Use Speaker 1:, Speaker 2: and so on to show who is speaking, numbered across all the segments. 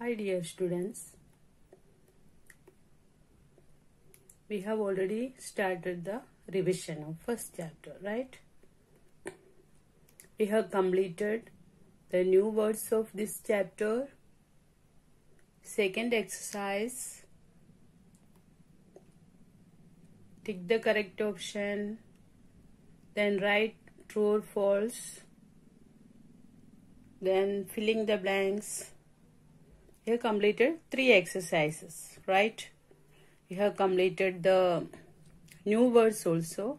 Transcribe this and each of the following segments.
Speaker 1: Hi dear students, we have already started the revision of first chapter, right? We have completed the new words of this chapter. Second exercise, tick the correct option, then write true or false, then filling the blanks. We have completed 3 exercises, right? We have completed the new words also.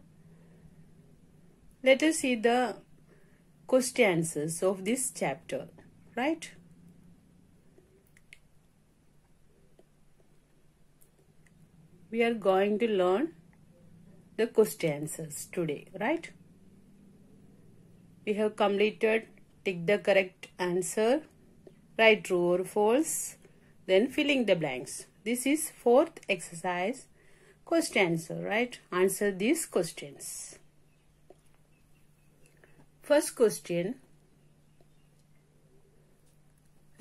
Speaker 1: Let us see the question answers of this chapter, right? We are going to learn the question answers today, right? We have completed tick the correct answer, write true or false, then filling the blanks. This is fourth exercise, question answer, right? Answer these questions. First question,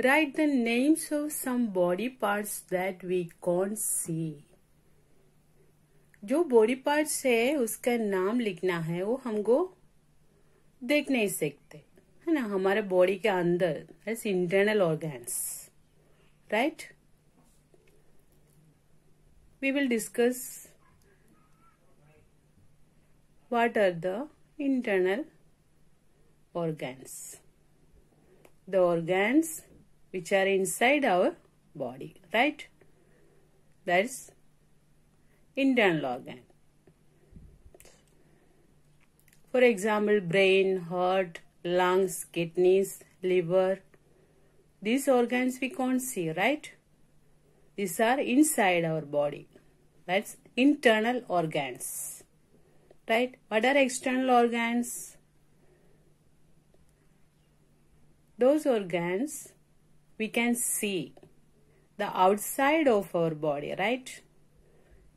Speaker 1: write the names of some body parts that we can't see. जो body parts है उसका नाम लिखना है, वो हमको देख नहीं सकते है ना, हमारे बॉडी के अंदर as internal organs, right? We will discuss what are the internal organs, the organs which are inside our body, right? That's internal organ. For example, brain, heart, lungs, kidneys, liver. These organs we can't see, right? These are inside our body. That's internal organs, right? What are external organs? Those organs we can see the outside of our body, right?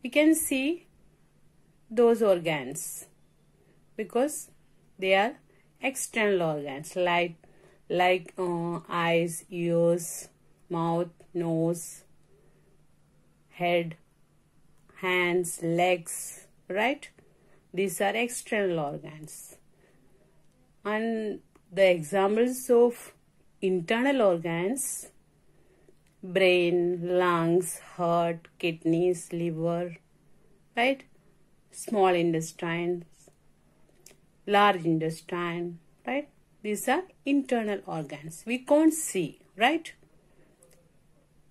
Speaker 1: We can see those organs because they are external organs like eyes, ears, mouth, nose, head, hands, legs, right? These are external organs. And the examples of internal organs, brain, lungs, heart, kidneys, liver, right? Small intestine, large intestine, right? These are internal organs. We can't see, right?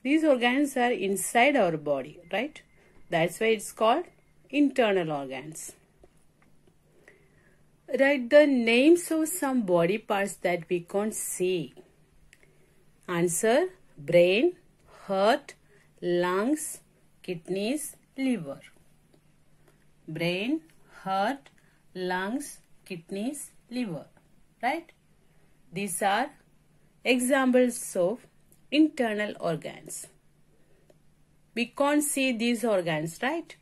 Speaker 1: These organs are inside our body, right? That's why it's called internal organs. Write the names of some body parts that we can't see. Answer: brain, heart, lungs, kidneys, liver. Brain, heart, lungs, kidneys, liver. Right? These are examples of internal organs. We can't see these organs, right?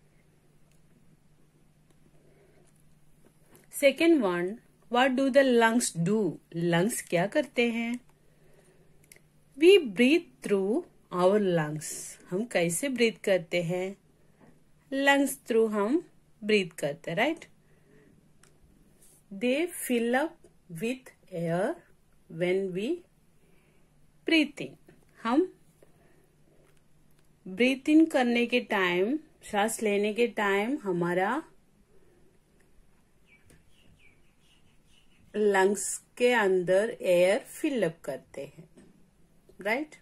Speaker 1: Second one, what do the lungs do? Lungs क्या करते हैं? We breathe through our lungs. हम कैसे breathe करते हैं? Lungs through हम breathe करते हैं, right? They fill up with air when we breathe in. हम breathe in करने के टाइम, सांस लेने के टाइम हमारा लंग्स के अंदर एयर फिल अप करते हैं, right?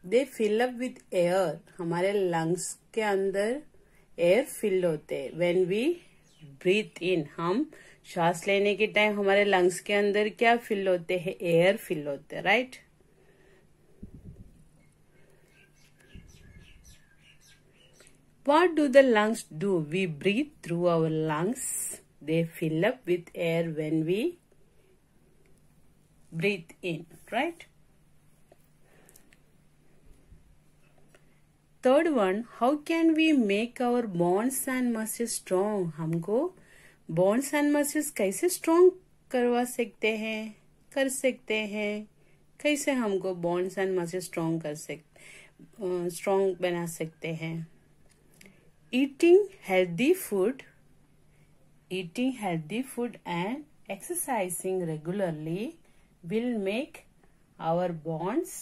Speaker 1: They fill up with air. हमारे लंग्स के अंदर एयर फिल होते हैं. व्हेन वी ब्रीथ इन, हम सांस लेने के टाइम हमारे लंग्स के अंदर क्या फिल होते हैं? एयर फिल होते हैं, right? What do the lungs do? We breathe through our lungs. They fill up with air when we breathe in, right? Third one, how can we make our bones and muscles strong? हमको bones and muscles कैसे strong करवा सकते हैं, कर सकते हैं? कैसे हमको बोन्स एंड मसल स्ट्रॉन्ग बना सकते हैं? Eating healthy food and exercising regularly will make our bones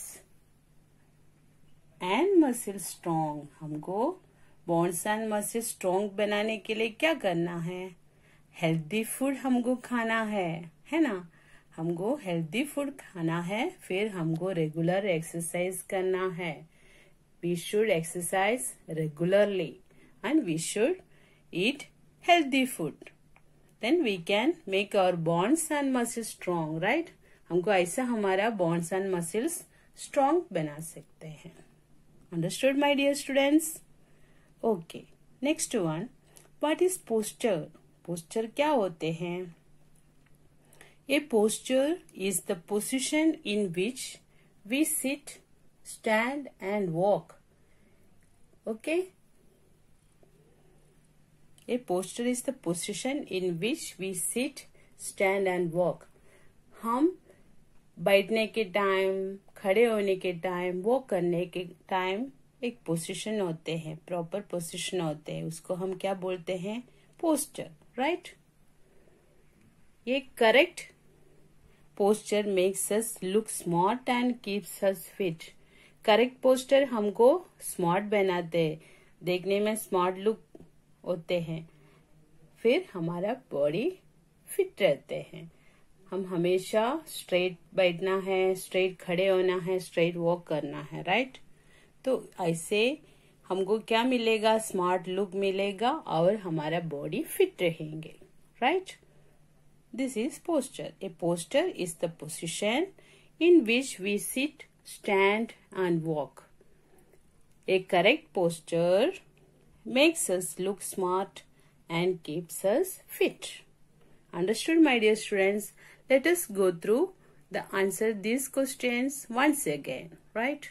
Speaker 1: and muscles strong. हमको bones and muscles strong बनाने के लिए क्या करना है? हेल्दी फूड हमको खाना है ना? हमको हेल्दी फूड खाना है, फिर हमको रेगुलर एक्सरसाइज करना है. We should exercise regularly and we should eat healthy food. Then we can make our bones and muscles strong, right? हमको ऐसा हमारा bones and muscles strong बना सकते हैं. Understood, my dear students? Okay. Next one. What is posture? Posture क्या होते हैं? A posture is the position in which we sit, stand and walk. Okay? A posture is the position in which we sit, stand and walk. हम बैठने के time, खड़े होने के time, walk करने के टाइम एक पोजीशन होते हैं, प्रॉपर पोजीशन होते हैं, उसको हम क्या बोलते हैं? Posture, right? ये correct posture makes us look smart and keeps us fit. Correct posture हमको स्मार्ट बनाते हैं, देखने में स्मार्ट लुक होते हैं, फिर हमारा बॉडी फिट रहते हैं. हम हमेशा स्ट्रेट बैठना है, स्ट्रेट खड़े होना है, स्ट्रेट वॉक करना है, राइट? तो ऐसे हमको क्या मिलेगा? स्मार्ट लुक मिलेगा और हमारा बॉडी फिट रहेंगे, right? This is posture. A posture is the position in which we sit, stand and walk. A correct posture makes us look smart and keeps us fit. Understood, my dear students? Let us go through the answer these questions once again, right?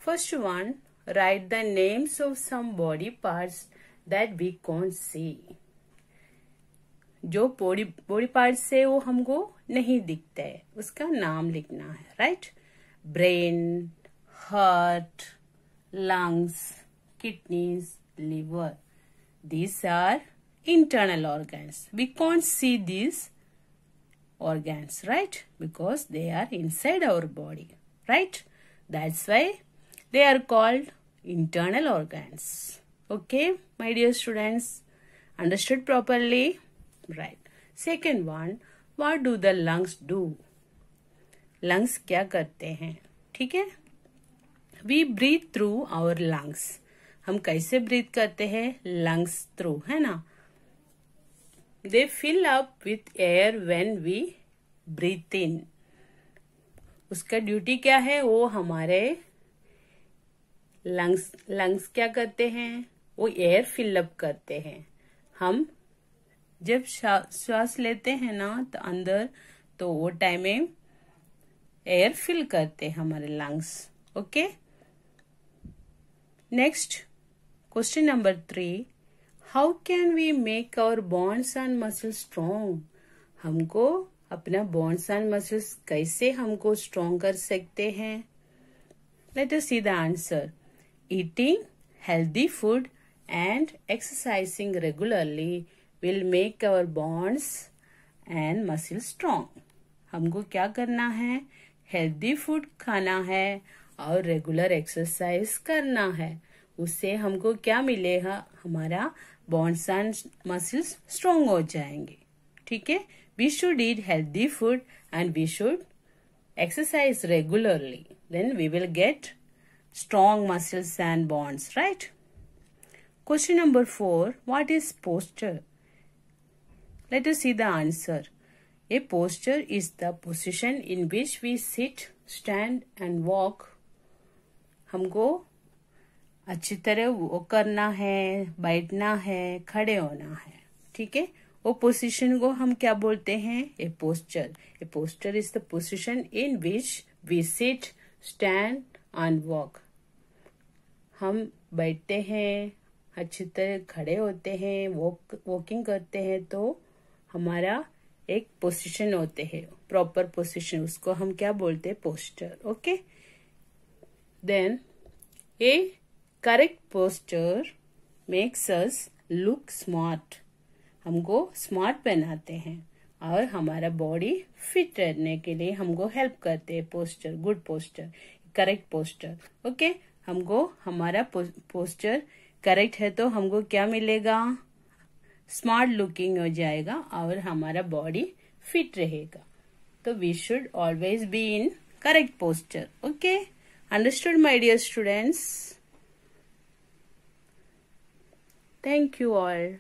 Speaker 1: First one, write the names of some body parts that we can't see. जो body parts है वो हमको नहीं दिखता है, उसका नाम लिखना है, right? Brain, heart, lungs, kidneys, liver. These are internal organs. We can't see these organs, right? Because they are inside our body, right? That's why they are called internal organs. Okay, my dear students? Understood properly? Right. Second one, what do the lungs do? Lungs क्या करते हैं? ठीक है? We breathe through our lungs. हम कैसे breathe करते हैं? Lungs through, है ना? They fill up with air when we breathe in. उसका ड्यूटी क्या है? वो हमारे लंग्स क्या करते हैं? वो एयर फिल अप करते हैं. हम जब श्वास लेते हैं ना तो अंदर, तो वो टाइम में एयर फिल करते हैं हमारे lungs. Okay? Next, question number 3. How can we make our bones and muscles strong? हमको अपना bones and muscles कैसे हमको strong कर सकते हैं? Let us see the answer. Eating healthy food and exercising regularly will make our bones and muscles strong. हमको क्या करना है? हेल्दी फूड खाना है और रेगुलर एक्सरसाइज करना है. उससे हमको क्या मिलेगा? हमारा बोन्स एंड मसल्स स्ट्रॉन्ग हो जाएंगे. ठीक है? We should eat healthy food and we should exercise regularly. Then we will get strong muscles and bones, right? Question number 4. What is posture? Let us see the answer. A posture is the position in which we sit, stand and walk. हमको अच्छी तरह वो करना है, बैठना है, खड़े होना है. ठीक है? वो पोजीशन को हम क्या बोलते हैं? A posture. A posture is the position in which we sit, stand and walk. हम बैठते हैं, अच्छी तरह खड़े होते हैं, वॉकिंग करते हैं, तो हमारा एक पोजीशन होते हैं. प्रॉपर पोजीशन, उसको हम क्या बोलते हैं, posture. Okay, then a correct posture makes us look smart. हमको स्मार्ट बनाते हैं और हमारा बॉडी फिट रहने के लिए हमको हेल्प करते हैं posture, good posture, correct posture. Okay, हमको हमारा पोस्चर करेक्ट है तो हमको क्या मिलेगा, स्मार्ट लुकिंग हो जाएगा और हमारा बॉडी फिट रहेगा. तो we should always be in correct posture. Okay, understood my dear students? Thank you all.